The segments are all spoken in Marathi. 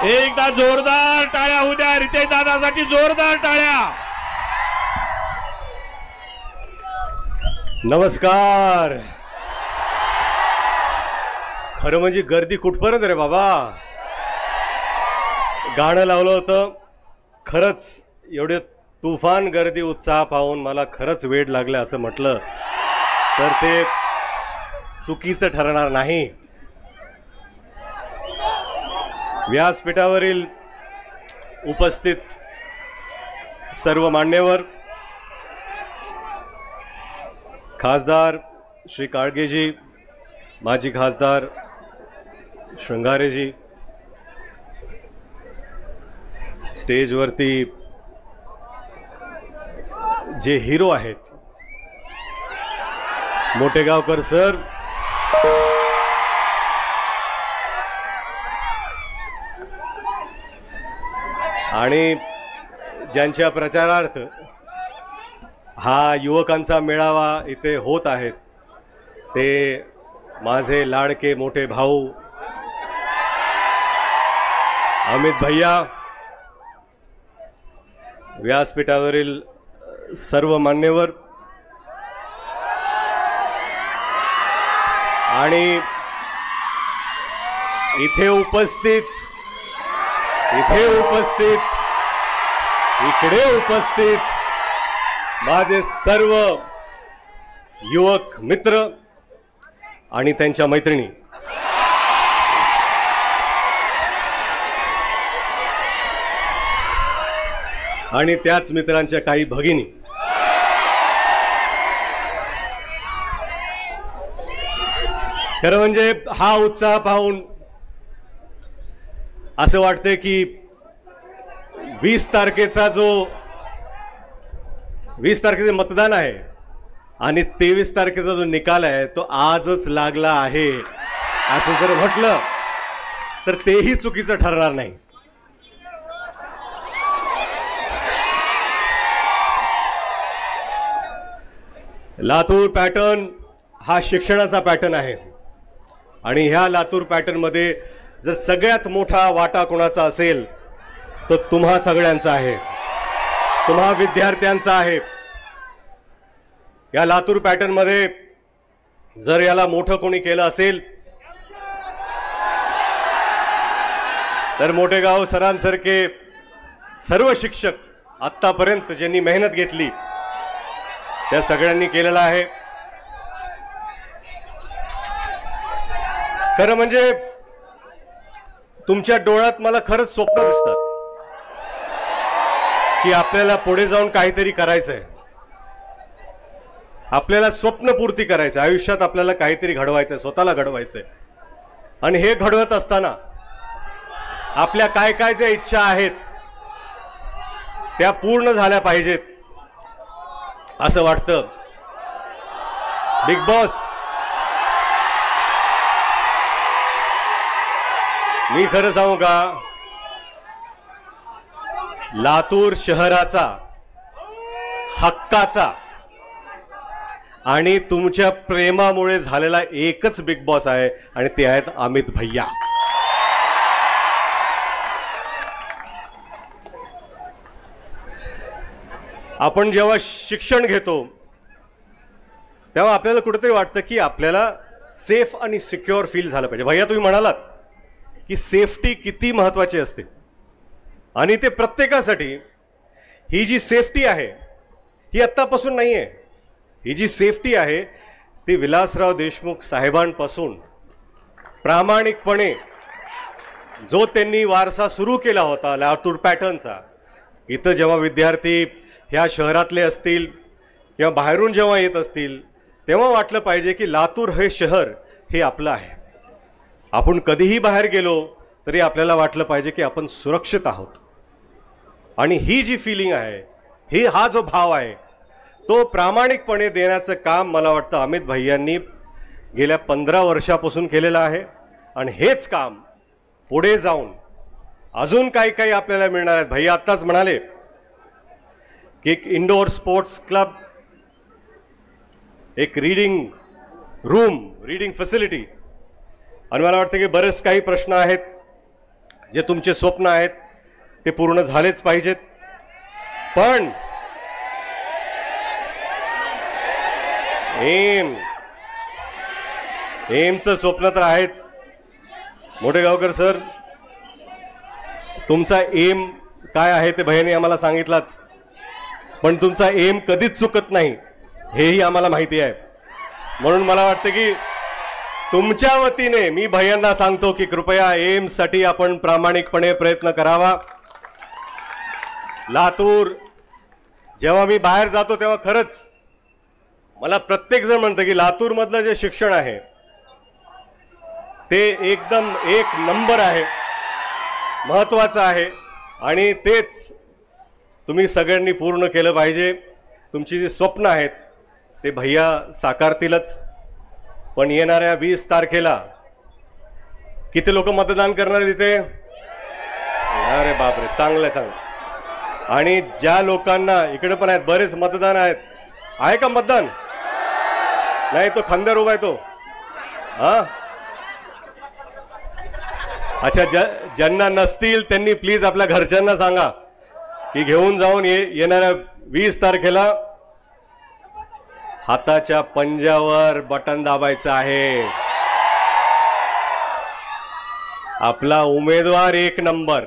एकदा जोरदार टाळ्या होऊ द्या रितेश दादासाठी, जोरदार टाळ्या. नमस्कार. खरं म्हणजे गर्दी कुठपर्यंत रे बाबा. गाणं लावलं होतं, खरंच एवढे तुफान गर्दी उत्साह पाहून मला खरंच वेड लागलं असं म्हटलं तर ते चुकीचं ठरणार नाही. व्यासपीठावरील उपस्थित सर्व मान्यवर, खासदार श्री काळगेजी, माजी खासदार श्रंगारेजी, स्टेजवरती जे हिरो आहेत, मोटेगावकर सर, आणि ज्यांच्या प्रचारार्थ हा युवकांचा मेळावा इथे होत आहेत ते माझे लाडके मोठे भाऊ अमित भैया, व्यासपीठावरील सर्व मान्यवर आणि इथे उपस्थित, इकडे उपस्थित माझे सर्व युवक मित्र आणि त्यांच्या मैत्रिणी. आणि त्याच मित्रांच्या काही भगिनी. खरं म्हणजे हा उत्साह पाहून असं वाटतं की 20 तारखेचं मतदान आहे आणि 23 तारखेचा जो निकाल आहे तो आजच लागला आहे असं जर म्हटलं तर तेही चुकीचं ठरणार नाही. लातूर पॅटर्न हा शिक्षणाचा पॅटर्न आहे आणि ह्या लातूर पॅटर्न मध्ये जर सगळ्यात मोठा वाटा कोणाचा असेल तो तुम्हा सगळ्यांचा आहे, तुम्हा विद्यार्थ्यांचा आहे. या लातूर पॅटर्न मध्ये जर याला मोठं कोणी केलं असेल तर मोठेगाव सरांसारखे सर्व शिक्षक आतापर्यंत ज्यांनी मेहनत घेतली त्या सगळ्यांनी केलेला आहे. खरं म्हणजे तुमच्या डोळ्यात मला खरंच स्वप्न दिसतात की आपल्याला पुढे जाऊन काहीतरी करायचंय, आपल्याला स्वप्नपूर्ती करायचं, आयुष्यात आपल्याला काहीतरी घडवायचंय, स्वतःला घडवायचंय. आणि हे घडवत असताना आपल्या काय काय ज्या इच्छा आहेत त्या पूर्ण झाल्या पाहिजेत असं वाटतं. बिग बॉस, मी खरं सांगू का, लातूर शहराचा हक्काचा आणि तुमच्या प्रेमामुळे झालेला एकच बिग बॉस आहे आणि ते आहेत अमित भैया. आपण जेव्हा शिक्षण घेतो तेव्हा आपल्याला कुठेतरी वाटतं की आपल्याला सेफ आणि सिक्युअर फील झालं पाहिजे. भैया तुम्ही म्हणालात की सेफ्टी किती महत्त्वाची असते आणि ते प्रत्येकासाठी. ही जी सेफ्टी आहे ही आत्तापासून नाही आहे, ही जी सेफ्टी आहे ती विलासराव देशमुख साहेबांपासून प्रामाणिकपणे जो त्यांनी वारसा सुरू केला होता लातूर पॅटर्नचा. इथं जेव्हा विद्यार्थी ह्या शहरातले असतील किंवा बाहेरून जेव्हा येत असतील तेव्हा वाटलं पाहिजे की लातूर हे शहर हे आपलं आहे. आपण कधीही बाहेर गेलो तरी आपल्याला वाटलं पाहिजे की आपण सुरक्षित आहोत. आणि ही जी फिलिंग आहे, हा जो भाव आहे तो प्रामाणिकपणे देण्याचं काम मला वाटतं अमित भैयांनी गेल्या 15 वर्षापासून केलेलं आहे. आणि हेच काम पुढे जाऊन अजून काही काही आपल्याला मिळणार आहेत. भैया आत्ताच म्हणाले की एक इंडोर स्पोर्ट्स क्लब, एक रीडिंग रूम, रीडिंग फॅसिलिटी, आणि मला वाटतं की बरेच काही प्रश्न आहेत जे तुमचे स्वप्न आहेत ते पूर्ण झालेच पाहिजेत, पण एमचं स्वप्न तर आहेच. मोठेगावकर सर, तुमचा एम काय आहे ते भैयाने आम्हाला सांगितलाच, पण तुमचा एम कधीच चुकत नाही हेही आम्हाला माहिती आहे. म्हणून मला वाटतं की तुमच्या वतीने मी भैयांना सांगतो की कृपया एमसाठी आपण प्रामाणिकपणे प्रयत्न करावा. लातूर, जेव्हा मी बाहेर जातो तेव्हा खरंच मला प्रत्येक जण म्हणतं की लातूर मधलं जे शिक्षण आहे ते एकदम एक नंबर आहे, महत्त्वाचं आहे आणि तेच तुम्ही सगळ्यांनी पूर्ण केलं पाहिजे. तुमची जी स्वप्न आहेत ते भैया साकारतीलच, पण येणाऱ्या 20 तारखेला किती लोक मतदान करणार तिथे? अरे बापरे, चांगलं चांगलं. आणि ज्या लोकांना इकडे पण आहेत बरेच मतदान आहेत, आहे का मतदान? नाही, तो खंदर उभा आहे तो. हा अच्छा, ज्यांना नसतील त्यांनी प्लीज आपल्या घरच्यांना सांगा की घेऊन जाऊन येणाऱ्या 20 तारखेला हाताच्या पंजावर बटन दाबायचं आहे. आपला उमेदवार 1 नंबर,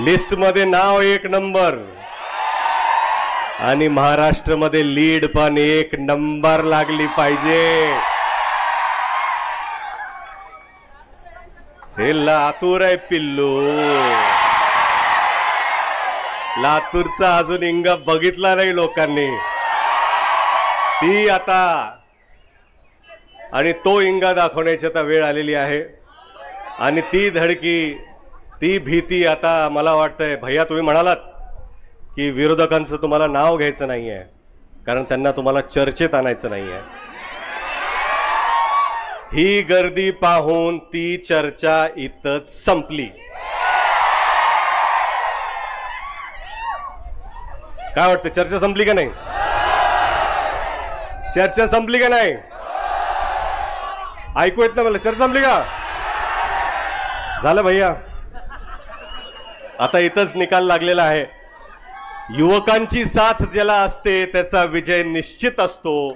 लिस्ट मध्ये नाव 1 नंबर आणि महाराष्ट्रामध्ये लीड पण 1 नंबर लागली पाहिजे. हे लातूर आहे पिल्लू. लातूरचा अजून इंगा बघितला नाही लोकांनी, ती आता आणि तो इंगा दाखवण्याची आता वेळ आलेली आहे. आणि ती धडकी, ती भीती आता मला वाटतंय भैया तुम्ही म्हणालात की विरोधकांचं तुम्हाला नाव घ्यायचं नाहीये कारण त्यांना तुम्हाला चर्चेत आणायचं नाहीये. ही गर्दी पाहून ती चर्चा इथंच संपली. काय वाटतं, चर्चा संपली का नाही? चर्चा संपली का नाही? ऐकू येत ना मला, चर्चा संपली का? झालं भैया, आता इथंच निकाल लागलेला आहे. युवकांची साथ ज्याला असते त्याचा विजय निश्चित असतो.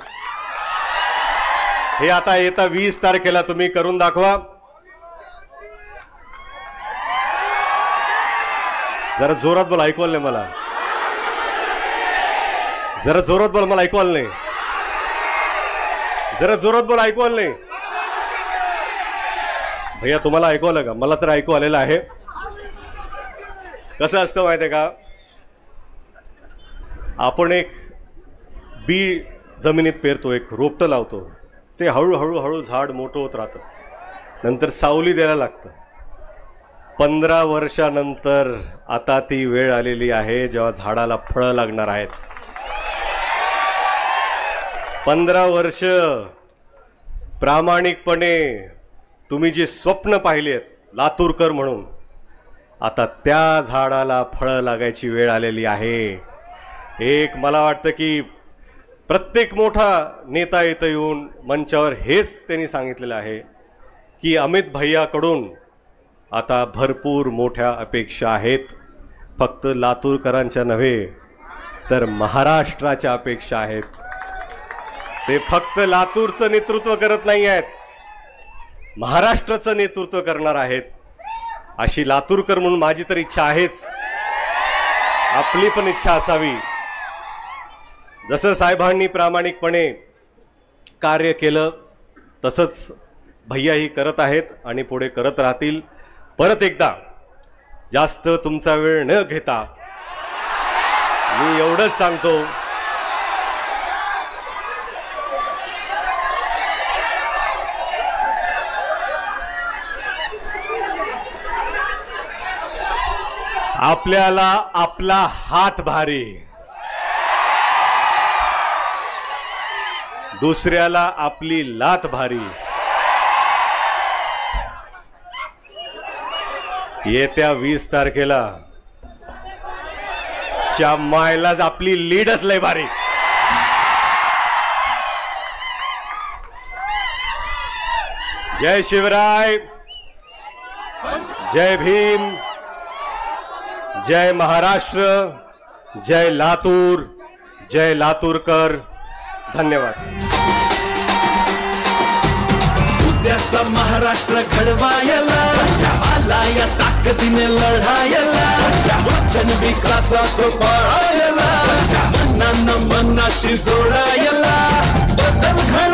हे आता येता 20 तारखेला तुम्ही करून दाखवा. जरा जोरात बोला, ऐकू आलं नाही मला. जरा जोरात बोला, मला ऐकू आलं नाही. जरा जोरात बोला, ऐकू आलं नाही. भैया तुम्हाला ऐकू आलं का? मला तर ऐकू आलेलं आहे. कसं असतं माहिती आहे का, आपण एक बी जमिनीत पेरतो, एक रोपटं लावतो, ते हळूहळू हळू झाड मोठं होत राहतं, नंतर सावली द्यायला लागतं. 15 वर्षानंतर आता ती वेळ आलेली आहे जेव्हा झाडाला फळं लागणार आहेत. 15 वर्ष प्रामाणिकपणे तुम्ही जी स्वप्न पाहिली आहेत लातूरकर म्हणून, आता त्या झाडाला फळं लागायची वेळ आलेली आहे. एक मला वाटतं की प्रत्येक मोठा नेता इथं येऊन मंचावर हेच त्यांनी सांगितलेलं आहे की अमित भैयाकडून आता भरपूर मोठ्या अपेक्षा आहेत. फक्त लातूरकरांच्या नव्हे तर महाराष्ट्राच्या अपेक्षा आहेत. ते फक्त लातूरचं नेतृत्व करत नाही आहेत, महाराष्ट्राचं नेतृत्व करणार आहेत. अशी लातूरकर म्हणून माझी तर इच्छा आहेच, आपली पण इच्छा असावी. जसं साहेबांनी प्रामाणिकपणे कार्य केलं तसंच भैयाही करत आहेत आणि पुढे करत राहतील. परत एकदा जास्त तुमचा वेळ न घेता मी एवढंच सांगतो, आपल्याला आपला हात भारी, दुसऱ्याला आपली लात भारी. येत्या 20 तारखेला च्या मायलाच आपली लीडच लय भारी. जय शिवराय, जय भीम, जय महाराष्ट्र, जय लातूर, जय लातूरकर. धन्यवाद. उद्याचा महाराष्ट्र घडवायला आला या ताकदीने लढायला, वचन विकासाचं पाळायला, मनानं मनाशी जोडायला, बदल घड